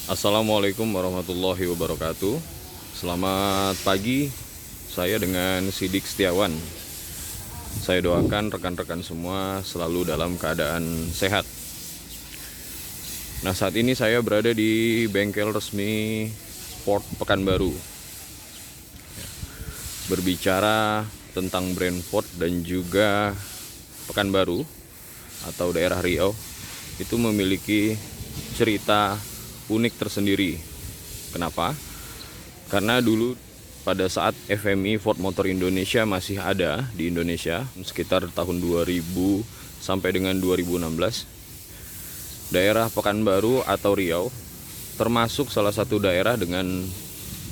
Assalamualaikum warahmatullahi wabarakatuh. Selamat pagi, saya dengan Sidik Setiawan. Saya doakan rekan-rekan semua selalu dalam keadaan sehat. Nah, saat ini saya berada di bengkel resmi Ford Pekanbaru. Berbicara tentang brand Ford dan juga Pekanbaru atau daerah Riau, itu memiliki cerita unik tersendiri. Kenapa? Karena dulu pada saat FMI Ford Motor Indonesia masih ada di Indonesia sekitar tahun 2000 sampai dengan 2016, daerah Pekanbaru atau Riau termasuk salah satu daerah dengan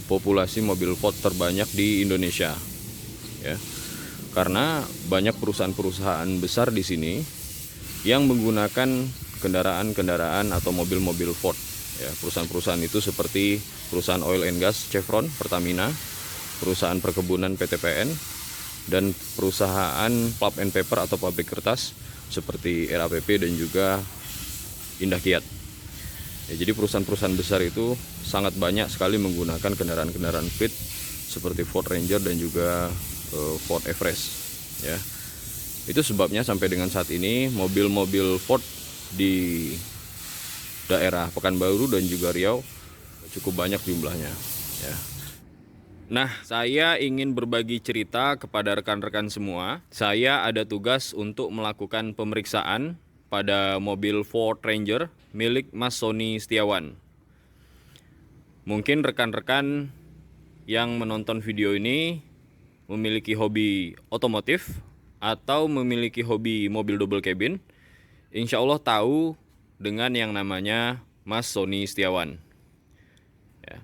populasi mobil Ford terbanyak di Indonesia. Ya, karena banyak perusahaan-perusahaan besar di sini yang menggunakan kendaraan-kendaraan atau mobil-mobil Ford. Ya, perusahaan-perusahaan itu seperti perusahaan oil and gas Chevron, Pertamina, perusahaan perkebunan PTPN, dan perusahaan pulp and paper atau pabrik kertas seperti RAPP dan juga Indah Kiat. Ya, jadi perusahaan-perusahaan besar itu sangat banyak sekali menggunakan kendaraan-kendaraan Fit seperti Ford Ranger dan juga Ford Everest. Ya, itu sebabnya sampai dengan saat ini mobil-mobil Ford di daerah Pekanbaru dan juga Riau cukup banyak jumlahnya. Ya. Nah, saya ingin berbagi cerita kepada rekan-rekan semua. Saya ada tugas untuk melakukan pemeriksaan pada mobil Ford Ranger milik Mas Sony Setiawan. Mungkin rekan-rekan yang menonton video ini memiliki hobi otomotif atau memiliki hobi mobil double cabin, insya Allah tahu dengan yang namanya Mas Sony Setiawan. Ya.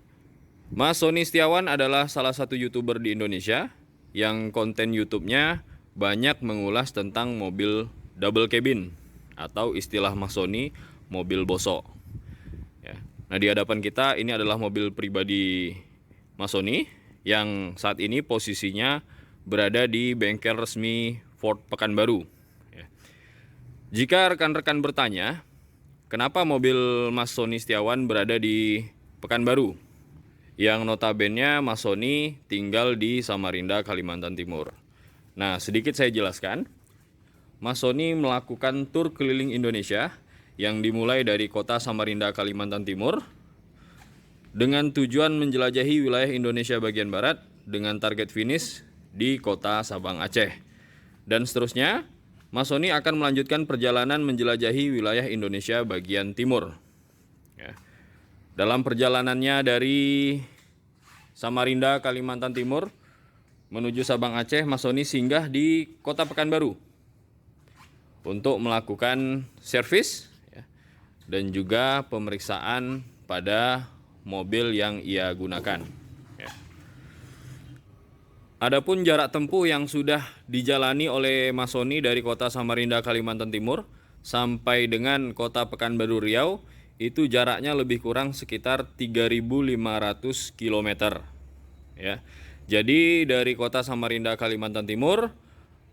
Mas Sony Setiawan adalah salah satu YouTuber di Indonesia yang konten YouTube-nya banyak mengulas tentang mobil double cabin atau istilah Mas Sony mobil bosok. Ya. Nah, di hadapan kita ini adalah mobil pribadi Mas Sony yang saat ini posisinya berada di bengkel resmi Ford Pekanbaru. Ya. Jika rekan-rekan bertanya, kenapa mobil Mas Sony Setiawan berada di Pekanbaru? Yang notabene Mas Sony tinggal di Samarinda, Kalimantan Timur. Nah, sedikit saya jelaskan. Mas Sony melakukan tur keliling Indonesia yang dimulai dari kota Samarinda, Kalimantan Timur dengan tujuan menjelajahi wilayah Indonesia bagian barat dengan target finish di kota Sabang, Aceh. Dan seterusnya, Mas Sony akan melanjutkan perjalanan menjelajahi wilayah Indonesia bagian timur. Ya. Dalam perjalanannya dari Samarinda, Kalimantan Timur menuju Sabang, Aceh, Mas Sony singgah di kota Pekanbaru untuk melakukan servis ya, dan juga pemeriksaan pada mobil yang ia gunakan. Ya. Adapun jarak tempuh yang sudah dijalani oleh Mas Sony dari kota Samarinda, Kalimantan Timur sampai dengan kota Pekanbaru Riau itu jaraknya lebih kurang sekitar 3.500 km. Ya. Jadi dari kota Samarinda, Kalimantan Timur,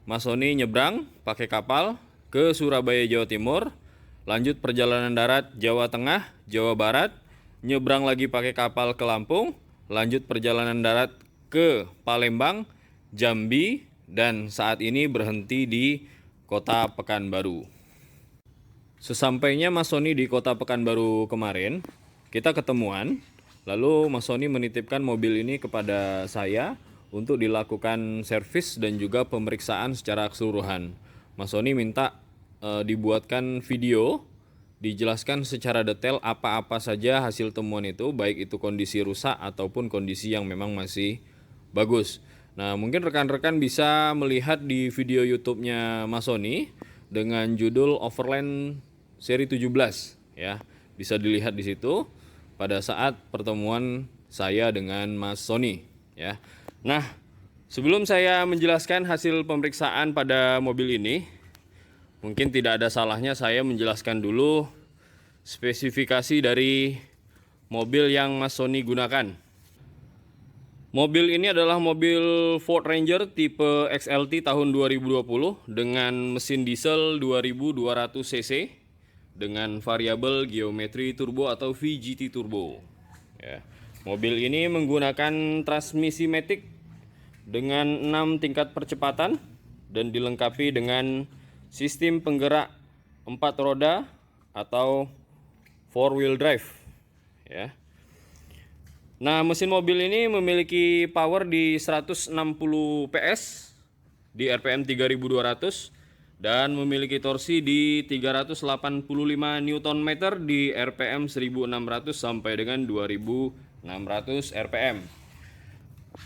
Mas Sony nyebrang pakai kapal ke Surabaya, Jawa Timur, lanjut perjalanan darat Jawa Tengah, Jawa Barat, nyebrang lagi pakai kapal ke Lampung, lanjut perjalanan darat ke Palembang, Jambi, dan saat ini berhenti di kota Pekanbaru. Sesampainya Mas Sony di kota Pekanbaru kemarin, kita ketemuan, lalu Mas Sony menitipkan mobil ini kepada saya untuk dilakukan servis dan juga pemeriksaan secara keseluruhan. Mas Sony minta dibuatkan video, dijelaskan secara detail apa-apa saja hasil temuan itu, baik itu kondisi rusak ataupun kondisi yang memang masih bagus. Nah, mungkin rekan-rekan bisa melihat di video YouTube-nya Mas Sony dengan judul Overland seri 17 ya. Bisa dilihat di situ pada saat pertemuan saya dengan Mas Sony ya. Nah, sebelum saya menjelaskan hasil pemeriksaan pada mobil ini, mungkin tidak ada salahnya saya menjelaskan dulu spesifikasi dari mobil yang Mas Sony gunakan. Mobil ini adalah mobil Ford Ranger tipe XLT tahun 2020 dengan mesin diesel 2200 cc dengan variabel geometri turbo atau VGT turbo. Ya. Mobil ini menggunakan transmisi matic dengan 6 tingkat percepatan dan dilengkapi dengan sistem penggerak 4 roda atau 4-wheel drive. Ya. Nah, mesin mobil ini memiliki power di 160 PS di RPM 3200 dan memiliki torsi di 385 Nm di RPM 1600 sampai dengan 2600 RPM.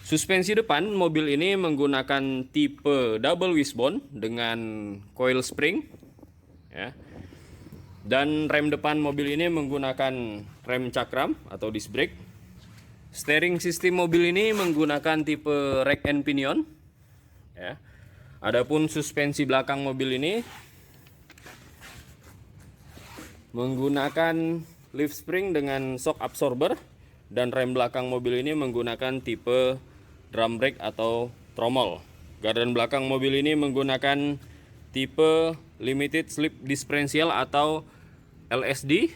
Suspensi depan mobil ini menggunakan tipe double wishbone dengan coil spring, ya. Dan rem depan mobil ini menggunakan rem cakram atau disc brake. Steering sistem mobil ini menggunakan tipe rack and pinion, ya. Adapun suspensi belakang mobil ini menggunakan leaf spring dengan shock absorber, dan rem belakang mobil ini menggunakan tipe drum brake atau tromol. Gardan belakang mobil ini menggunakan tipe limited slip differential atau LSD.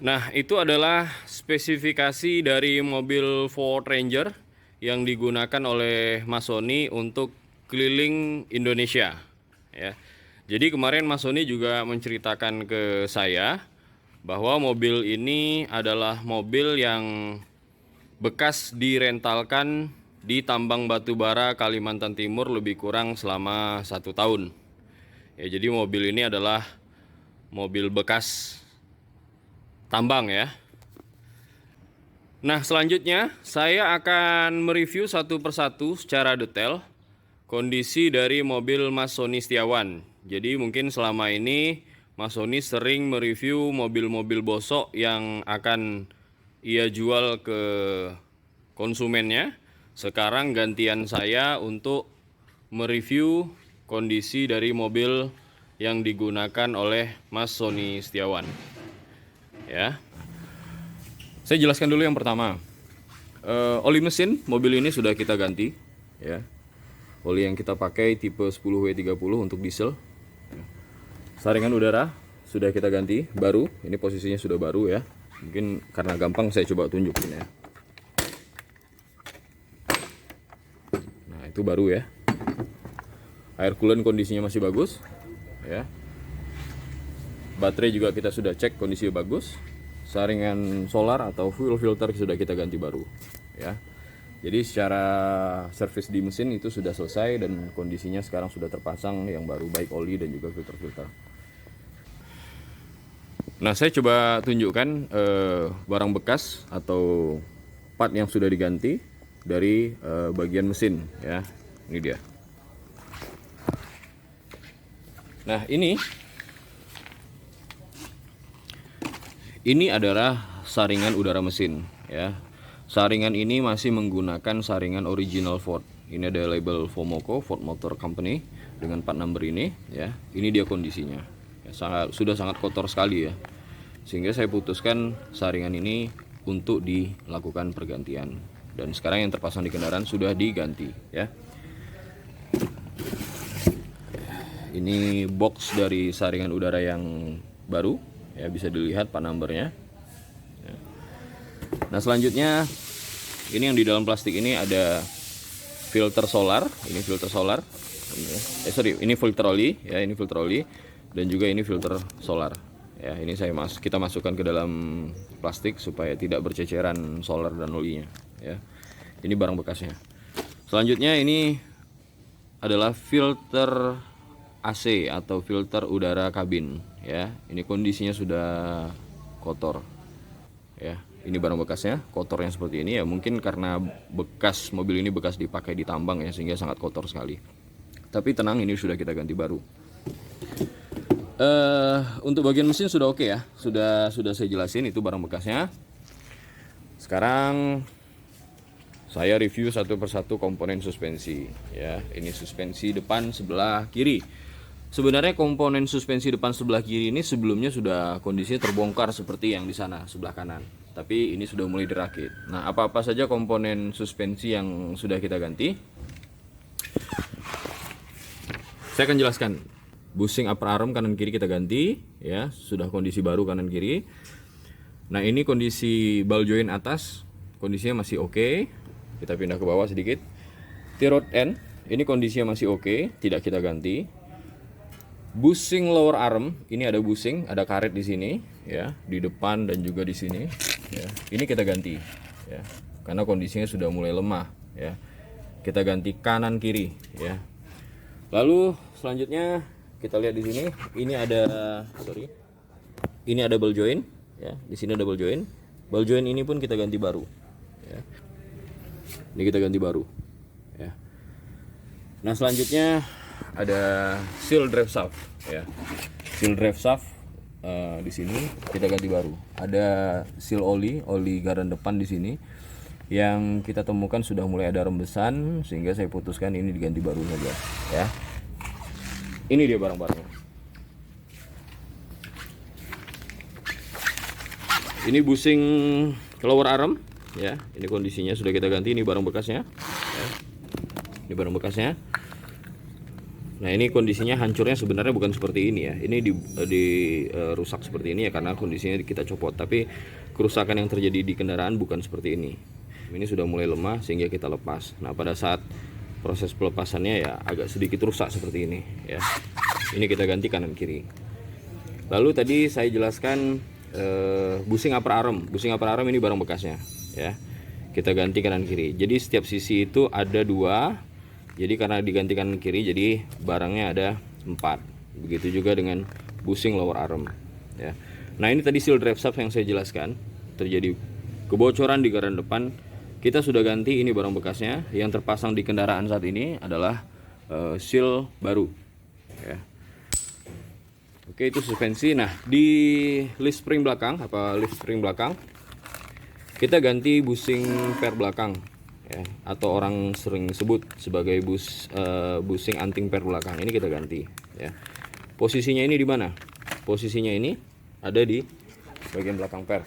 Nah, itu adalah spesifikasi dari mobil Ford Ranger yang digunakan oleh Mas Sony untuk keliling Indonesia, ya. Jadi kemarin Mas Sony juga menceritakan ke saya bahwa mobil ini adalah mobil yang bekas direntalkan di tambang batubara Kalimantan Timur lebih kurang selama 1 tahun. Ya, jadi mobil ini adalah mobil bekas tambang, ya. Nah, selanjutnya saya akan mereview satu persatu secara detail kondisi dari mobil Mas Sony Setiawan. Jadi mungkin selama ini Mas Sony sering mereview mobil-mobil bosok yang akan ia jual ke konsumennya. Sekarang gantian saya untuk mereview kondisi dari mobil yang digunakan oleh Mas Sony Setiawan, ya. Saya jelaskan dulu yang pertama. Oli mesin mobil ini sudah kita ganti, ya. Oli yang kita pakai tipe 10W30 untuk diesel. Saringan udara sudah kita ganti, baru. Ini posisinya sudah baru, ya. Mungkin karena gampang saya coba tunjukin, ya. Nah, itu baru, ya. Air coolant kondisinya masih bagus, ya. Baterai juga kita sudah cek kondisinya bagus. Saringan solar atau fuel filter sudah kita ganti baru, ya. Jadi secara servis di mesin itu sudah selesai dan kondisinya sekarang sudah terpasang yang baru, baik oli dan juga filter-filter. Nah, saya coba tunjukkan barang bekas atau part yang sudah diganti dari bagian mesin, ya. Ini dia. Nah, ini adalah saringan udara mesin, ya. Saringan ini masih menggunakan saringan original Ford. Ini ada label Fomoco, Ford Motor Company dengan part number ini, ya. Ini dia kondisinya. Ya, sudah sangat kotor sekali, ya. Sehingga saya putuskan saringan ini untuk dilakukan pergantian. Dan sekarang yang terpasang di kendaraan sudah diganti, ya. Ini box dari saringan udara yang baru, ya, bisa dilihat part numbernya. Nah, selanjutnya ini yang di dalam plastik ini ada filter solar. Ini filter solar. Ini filter oli, ya. Ini filter oli dan juga ini filter solar. Ya, ini kita masukkan ke dalam plastik supaya tidak berceceran solar dan olinya, ya. Ini barang bekasnya. Selanjutnya ini adalah filter AC atau filter udara kabin, ya. Ini kondisinya sudah kotor, ya. Ini barang bekasnya, kotornya seperti ini, ya. Mungkin karena bekas mobil ini bekas dipakai di tambang, ya, sehingga sangat kotor sekali. Tapi tenang, ini sudah kita ganti baru. Untuk bagian mesin sudah oke, ya. Sudah saya jelasin itu barang bekasnya. Sekarang saya review satu persatu komponen suspensi, ya. Ini suspensi depan sebelah kiri. Sebenarnya komponen suspensi depan sebelah kiri ini sebelumnya sudah kondisinya terbongkar seperti yang di sana sebelah kanan. Tapi ini sudah mulai dirakit. Nah, apa-apa saja komponen suspensi yang sudah kita ganti? Saya akan jelaskan. Bushing upper arm kanan kiri kita ganti ya, sudah kondisi baru kanan kiri. Nah, ini kondisi ball joint atas, kondisinya masih oke. Kita pindah ke bawah sedikit. T-rod end, ini kondisinya masih oke, tidak kita ganti. Bushing lower arm, ini ada bushing, ada karet di sini, ya, di depan dan juga di sini. Ya, ini kita ganti, ya, karena kondisinya sudah mulai lemah, ya. Kita ganti kanan kiri, ya. Lalu selanjutnya kita lihat di sini, ini ada ball joint, ya. Di sini ada ball joint. Ball joint ini pun kita ganti baru, ya. Ini kita ganti baru, ya. Nah, selanjutnya ada seal drive shaft, ya. Seal drive shaft di sini kita ganti baru. Ada seal oli garan depan di sini yang kita temukan sudah mulai ada rembesan, sehingga saya putuskan ini diganti baru saja, ya. Ini dia barang-barangnya. Ini bushing lower arm, ya. Ini kondisinya sudah kita ganti. Ini barang bekasnya, ya. Ini barang bekasnya. Nah, ini kondisinya hancurnya sebenarnya bukan seperti ini, ya. Ini rusak seperti ini ya karena kondisinya kita copot. Tapi kerusakan yang terjadi di kendaraan bukan seperti ini. Ini sudah mulai lemah sehingga kita lepas. Nah, pada saat proses pelepasannya ya agak sedikit rusak seperti ini, ya. Ini kita ganti kanan kiri. Lalu tadi saya jelaskan bushing upper arm. Bushing upper arm ini barang bekasnya, ya. Kita ganti kanan kiri. Jadi setiap sisi itu ada 2. Jadi karena diganti kanan kiri, jadi barangnya ada 4. Begitu juga dengan bushing lower arm, ya. Nah, ini tadi seal drive shaft yang saya jelaskan, terjadi kebocoran di garan depan. Kita sudah ganti, ini barang bekasnya. Yang terpasang di kendaraan saat ini adalah seal baru, ya. Oke, itu suspensi. Nah, di leaf spring belakang, kita ganti bushing per belakang, ya, atau orang sering sebut sebagai bushing anting per belakang. Ini kita ganti, ya. Posisinya ini di mana? Posisinya ini ada di bagian belakang per.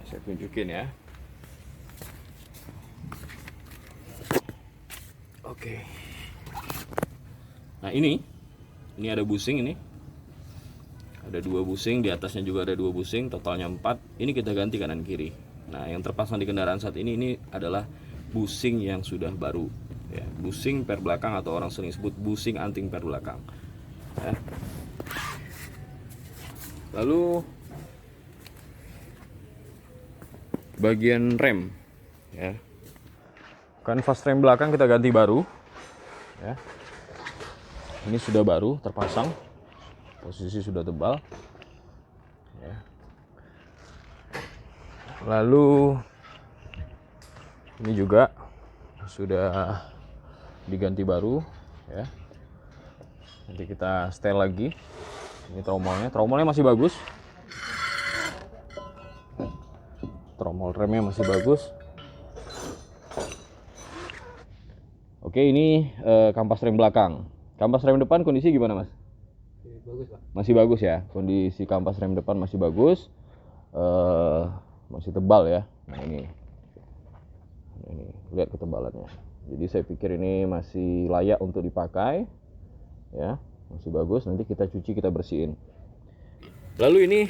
Saya tunjukin, ya. Oke. Nah, ini ada bushing ini. Ada 2 bushing, di atasnya juga ada 2 bushing, totalnya 4. Ini kita ganti kanan kiri. Nah, yang terpasang di kendaraan saat ini adalah bushing yang sudah baru, ya. Bushing per belakang atau orang sering sebut bushing anting per belakang, ya. Lalu bagian rem, ya. Kanvas rem belakang kita ganti baru, ya. Ini sudah baru terpasang, posisi sudah tebal, ya. Lalu ini juga sudah diganti baru, ya. Nanti kita setel lagi. Ini tromolnya masih bagus. Tromol remnya masih bagus. Oke, ini kampas rem belakang. Kampas rem depan kondisi gimana, Mas? Bagus, Pak. Masih bagus, ya. Kondisi kampas rem depan masih bagus. Masih tebal, ya. Nah, ini lihat ketebalannya. Jadi saya pikir ini masih layak untuk dipakai, ya. Masih bagus. Nanti kita cuci, kita bersihin. Lalu ini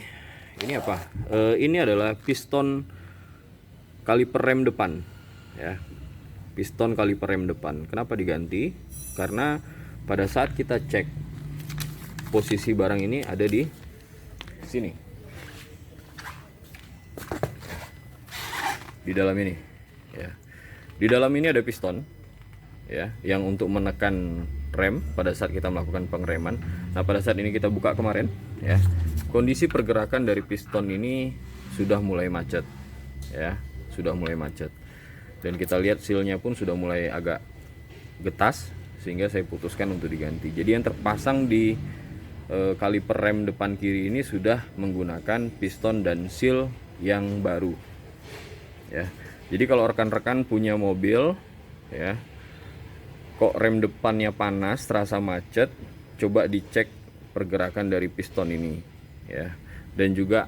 apa? Ini adalah piston kaliper rem depan, ya. Piston kaliper rem depan. Kenapa diganti? Karena pada saat kita cek posisi barang ini ada di sini, di dalam ini, ya. Di dalam ini ada piston, ya, yang untuk menekan rem pada saat kita melakukan pengereman. Nah, pada saat ini kita buka kemarin, ya, kondisi pergerakan dari piston ini sudah mulai macet, ya, sudah mulai macet. Dan kita lihat sealnya pun sudah mulai agak getas, sehingga saya putuskan untuk diganti. Jadi yang terpasang di kaliper rem depan kiri ini sudah menggunakan piston dan seal yang baru, ya. Jadi kalau rekan-rekan punya mobil, ya, kok rem depannya panas, terasa macet, coba dicek pergerakan dari piston ini, ya. Dan juga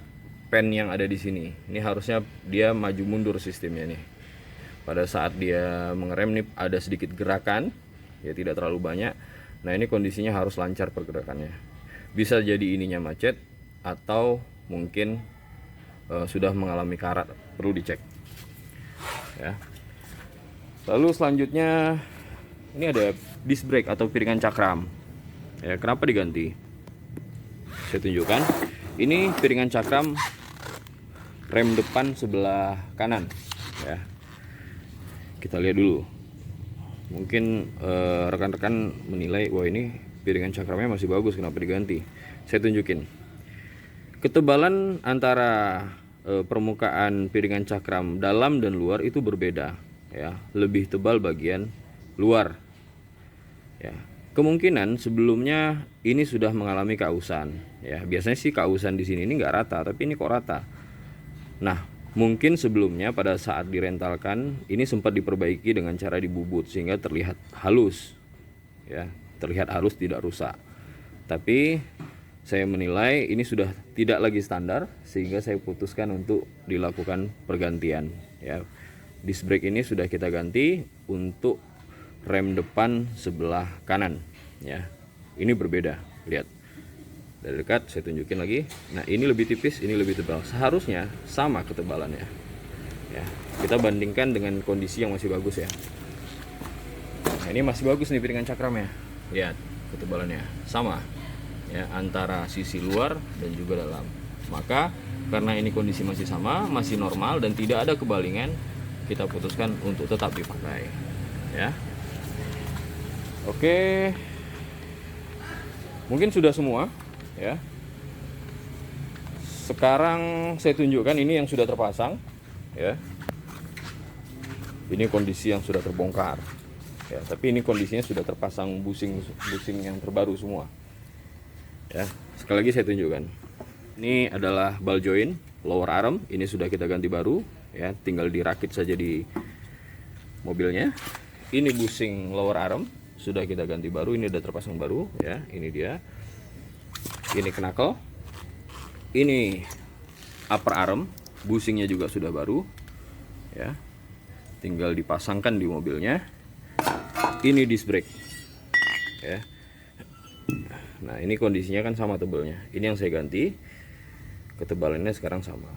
pen yang ada di sini. Ini harusnya dia maju mundur sistemnya nih. Pada saat dia mengerem nih ada sedikit gerakan, ya, tidak terlalu banyak. Nah ini kondisinya harus lancar pergerakannya. Bisa jadi ininya macet atau mungkin sudah mengalami karat, perlu dicek ya. Lalu selanjutnya ini ada disc brake atau piringan cakram ya. Kenapa diganti? Saya tunjukkan. Ini piringan cakram rem depan sebelah kanan ya. Kita lihat dulu. Mungkin rekan-rekan menilai, wah ini piringan cakramnya masih bagus, kenapa diganti? Saya tunjukin. Ketebalan antara permukaan piringan cakram dalam dan luar itu berbeda ya. Lebih tebal bagian luar ya. Kemungkinan sebelumnya ini sudah mengalami kausan ya. Biasanya sih kausan di sini ini nggak rata, tapi ini kok rata. Nah mungkin sebelumnya pada saat direntalkan ini sempat diperbaiki dengan cara dibubut sehingga terlihat halus ya, terlihat halus, tidak rusak. Tapi saya menilai ini sudah tidak lagi standar sehingga saya putuskan untuk dilakukan pergantian ya. Disc brake ini sudah kita ganti untuk rem depan sebelah kanan ya. Ini berbeda, lihat dari dekat saya tunjukin lagi. Nah ini lebih tipis, ini lebih tebal. Seharusnya sama ketebalannya ya. Kita bandingkan dengan kondisi yang masih bagus ya. Nah ini masih bagus nih piringan cakramnya, lihat ketebalannya sama ya, antara sisi luar dan juga dalam. Maka karena ini kondisi masih sama, masih normal dan tidak ada kebalingan, kita putuskan untuk tetap dipakai ya. Oke, mungkin sudah semua ya. Sekarang saya tunjukkan ini yang sudah terpasang ya. Ini kondisi yang sudah terbongkar ya, tapi ini kondisinya sudah terpasang busing yang terbaru semua ya. Sekali lagi saya tunjukkan. Ini adalah ball joint lower arm, ini sudah kita ganti baru ya, tinggal dirakit saja di mobilnya. Ini busing lower arm sudah kita ganti baru, ini udah terpasang baru ya. Ini dia. Ini knuckle, ini upper arm, busingnya juga sudah baru ya, tinggal dipasangkan di mobilnya. Ini disc brake ya. Nah ini kondisinya kan sama tebelnya, ini yang saya ganti, ketebalannya sekarang sama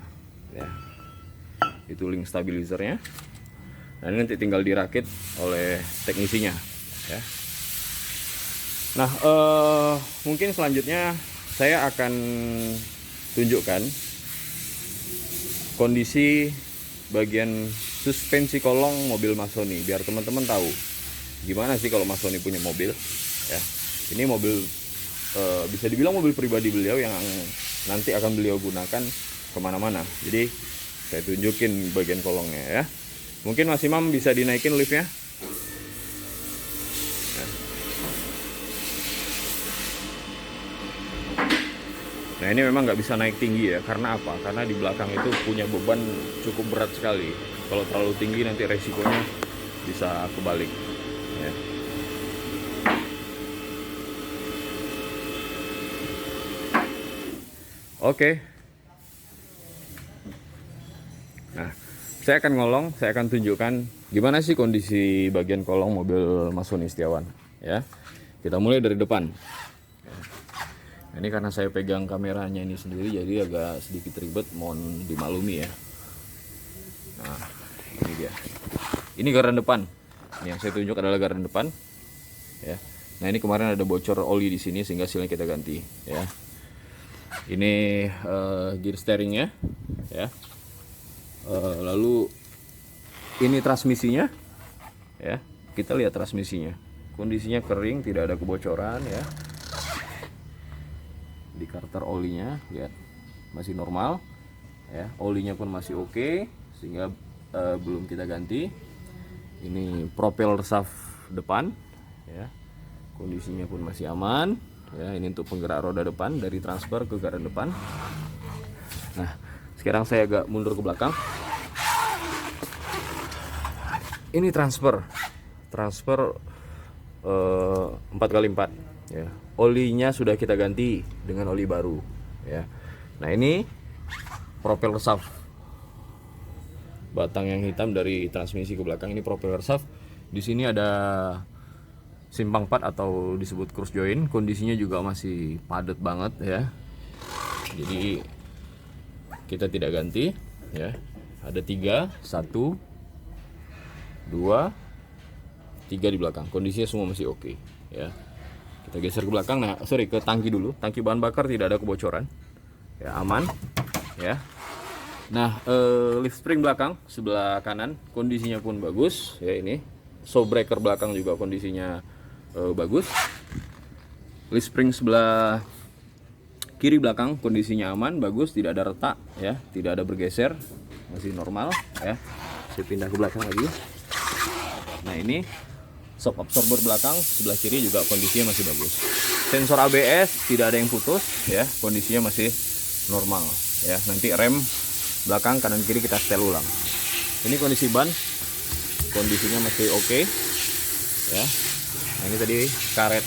ya. Itu link stabilizernya. Nah ini nanti tinggal dirakit oleh teknisinya ya. Nah mungkin selanjutnya saya akan tunjukkan kondisi bagian suspensi kolong mobil Masoni biar teman-teman tahu gimana sih kalau Masoni punya mobil ya. Ini mobil bisa dibilang mobil pribadi beliau yang nanti akan beliau gunakan kemana-mana. Jadi saya tunjukin bagian kolongnya ya. Mungkin Mas Imam bisa dinaikin liftnya. Nah ini memang nggak bisa naik tinggi ya, karena apa? Karena di belakang itu punya beban cukup berat sekali. Kalau terlalu tinggi nanti resikonya bisa kebalik ya. Oke. Nah saya akan ngolong, saya akan tunjukkan gimana sih kondisi bagian kolong mobil Masoni Setiawan ya. Kita mulai dari depan. Ini karena saya pegang kameranya ini sendiri jadi agak sedikit ribet, mohon dimaklumi ya. Nah ini dia, ini gardan depan. Ini yang saya tunjuk adalah gardan depan ya. Nah ini kemarin ada bocor oli di sini sehingga silnya kita ganti ya. Ini gear steeringnya ya. Lalu ini transmisinya ya. Kita lihat transmisinya, kondisinya kering, tidak ada kebocoran ya. Di karter olinya lihat masih normal ya, olinya pun masih oke sehingga belum kita ganti. Ini propeller shaft depan ya, kondisinya pun masih aman ya. Ini untuk penggerak roda depan dari transfer ke gardan depan. Nah sekarang saya agak mundur ke belakang. Ini transfer 4x4 ya. Olinya sudah kita ganti dengan oli baru ya. Nah ini propeller shaft, batang yang hitam dari transmisi ke belakang, ini propeller shaft. Di sini ada simpang 4 atau disebut cross joint. Kondisinya juga masih padat banget ya. Jadi kita tidak ganti ya. Ada 3, 1, 2, 3 di belakang. Kondisinya semua masih oke ya. Kita geser ke belakang. Nah, sorry, ke tangki dulu. Tangki bahan bakar tidak ada kebocoran. Ya, aman ya. Nah, lift spring belakang sebelah kanan kondisinya pun bagus ya. Ini show breaker belakang juga kondisinya bagus. Lift spring sebelah kiri belakang kondisinya aman, bagus, tidak ada retak ya, tidak ada bergeser, masih normal ya. Saya pindah ke belakang lagi. Nah, ini shock absorber belakang sebelah kiri juga kondisinya masih bagus. Sensor ABS tidak ada yang putus ya, kondisinya masih normal ya. Nanti rem belakang kanan kiri kita setel ulang. Ini kondisi ban, kondisinya masih oke ya. Nah, ini tadi karet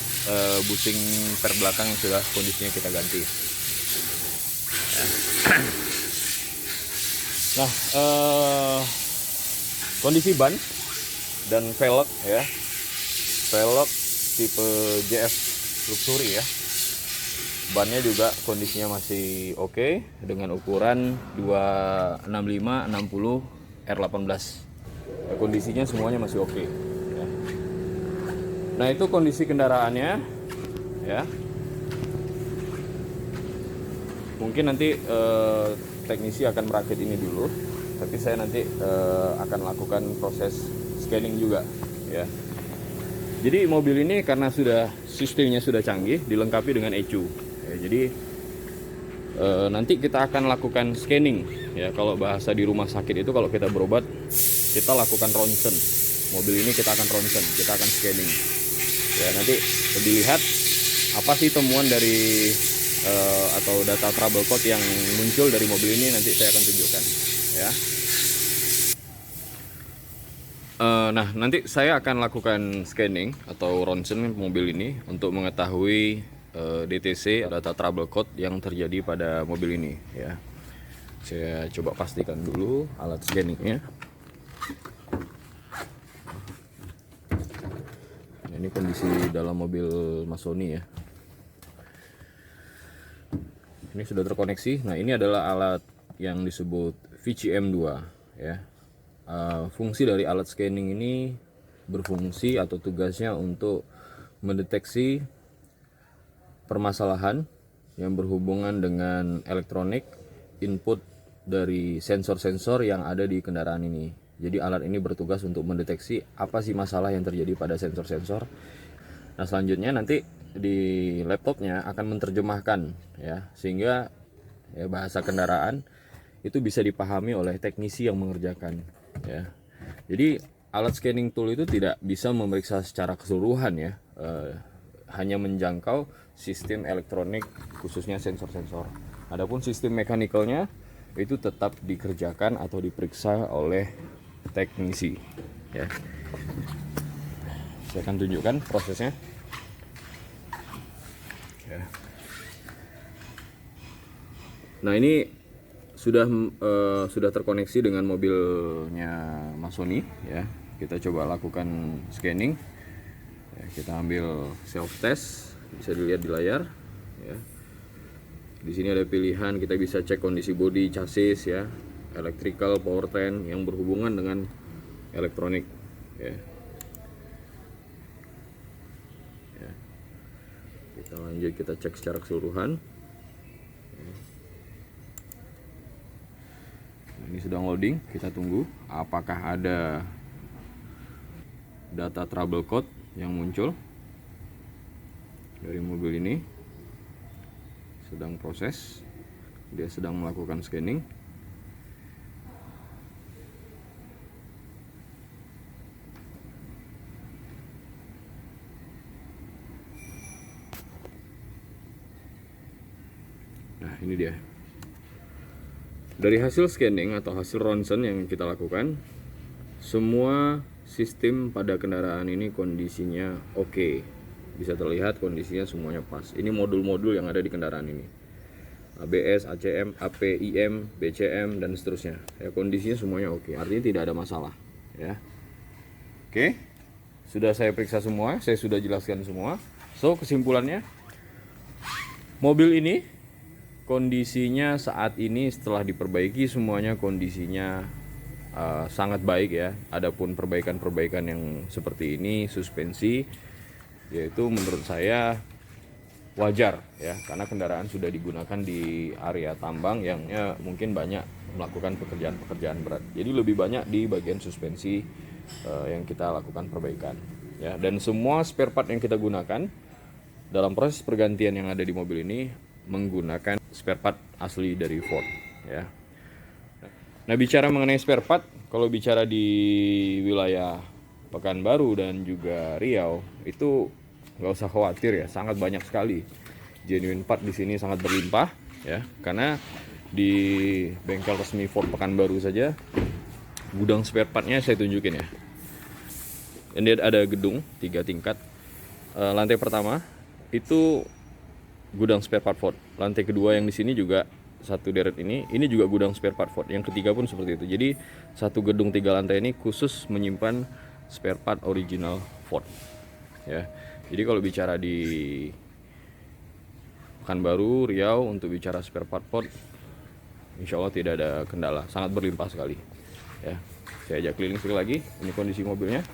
bushing per belakang yang sudah kondisinya kita ganti ya. Nah, kondisi ban dan velg ya, velg tipe JF Luxury ya. Bannya juga kondisinya masih oke dengan ukuran 265/60 R18. Ya, kondisinya semuanya masih oke ya. Nah, itu kondisi kendaraannya ya. Mungkin nanti teknisi akan merakit ini dulu, tapi saya nanti akan lakukan proses scanning juga ya. Jadi mobil ini karena sudah sistemnya sudah canggih, dilengkapi dengan ECU. Ya, jadi nanti kita akan lakukan scanning ya. Kalau bahasa di rumah sakit itu kalau kita berobat kita lakukan ronsen. Mobil ini kita akan ronsen, kita akan scanning. Ya, nanti dilihat apa sih temuan dari atau data trouble code yang muncul dari mobil ini, nanti saya akan tunjukkan ya. Nah, nanti saya akan lakukan scanning atau ronsen mobil ini untuk mengetahui DTC, data trouble code yang terjadi pada mobil ini ya. Saya coba pastikan dulu alat scanningnya. Ini kondisi dalam mobil Masoni ya. Ini sudah terkoneksi. Nah, ini adalah alat yang disebut VCM2 ya. Fungsi dari alat scanning ini berfungsi atau tugasnya untuk mendeteksi permasalahan yang berhubungan dengan elektronik input dari sensor-sensor yang ada di kendaraan ini. Jadi alat ini bertugas untuk mendeteksi apa sih masalah yang terjadi pada sensor-sensor. Nah, selanjutnya nanti di laptopnya akan menerjemahkan ya, sehingga ya, bahasa kendaraan itu bisa dipahami oleh teknisi yang mengerjakan ya. Jadi alat scanning tool itu tidak bisa memeriksa secara keseluruhan ya, hanya menjangkau sistem elektronik khususnya sensor-sensor. Adapun sistem mekanikalnya itu tetap dikerjakan atau diperiksa oleh teknisi ya. Saya akan tunjukkan prosesnya ya. Nah, ini sudah terkoneksi dengan mobilnya Masoni ya. Kita coba lakukan scanning ya, kita ambil self test, bisa dilihat di layar ya. Di sini ada pilihan, kita bisa cek kondisi bodi, chassis ya, electrical, powertrain yang berhubungan dengan elektronik ya. Ya. Kita lanjut, kita cek secara keseluruhan. Ini sedang loading, kita tunggu apakah ada data trouble code yang muncul dari mobil ini. Sedang proses, dia sedang melakukan scanning. Nah, ini dia. Dari hasil scanning atau hasil ronsen yang kita lakukan, semua sistem pada kendaraan ini kondisinya oke. Bisa terlihat kondisinya semuanya pas. Ini modul-modul yang ada di kendaraan ini. ABS, ACM, APIM, BCM dan seterusnya. Ya, kondisinya semuanya oke. Artinya tidak ada masalah, ya. Oke. sudah saya periksa semua, saya sudah jelaskan semua. So, kesimpulannya, mobil ini kondisinya saat ini setelah diperbaiki semuanya kondisinya sangat baik ya. Adapun perbaikan-perbaikan yang seperti ini, suspensi, yaitu menurut saya wajar ya, karena kendaraan sudah digunakan di area tambang yang mungkin banyak melakukan pekerjaan-pekerjaan berat. Jadi lebih banyak di bagian suspensi yang kita lakukan perbaikan ya. Dan semua spare part yang kita gunakan dalam proses pergantian yang ada di mobil ini menggunakan spare part asli dari Ford ya. Nah, bicara mengenai spare part, kalau bicara di wilayah Pekanbaru dan juga Riau itu nggak usah khawatir ya, sangat banyak sekali. Genuine part di sini sangat berlimpah ya, karena di bengkel resmi Ford Pekanbaru saja gudang spare partnya saya tunjukin ya. Ini ada gedung 3 tingkat. Lantai pertama itu gudang spare part Ford. Lantai kedua yang di sini juga satu deret ini juga gudang spare part Ford. Yang ketiga pun seperti itu. Jadi satu gedung 3 lantai ini khusus menyimpan spare part original Ford ya. Jadi kalau bicara di Pekanbaru, Riau untuk bicara spare part Ford, insya Allah tidak ada kendala, sangat berlimpah sekali ya. Saya ajak keliling sekali lagi. Ini kondisi mobilnya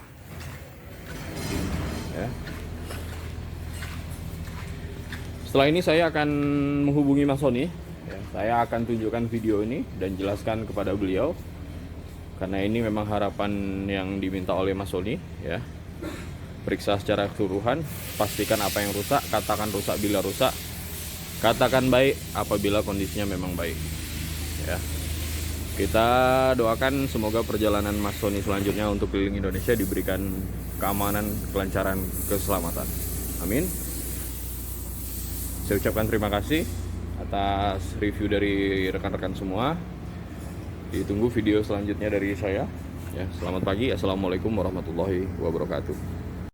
ya. Setelah ini saya akan menghubungi Mas Sony ya. Saya akan tunjukkan video ini dan jelaskan kepada beliau, karena ini memang harapan yang diminta oleh Mas Sony ya. Periksa secara keseluruhan, pastikan apa yang rusak, katakan rusak bila rusak, katakan baik apabila kondisinya memang baik ya. Kita doakan semoga perjalanan Mas Sony selanjutnya untuk keliling Indonesia diberikan keamanan, kelancaran, keselamatan. Amin. Saya ucapkan terima kasih atas review dari rekan-rekan semua. Ditunggu video selanjutnya dari saya ya. Selamat pagi. Assalamualaikum warahmatullahi wabarakatuh.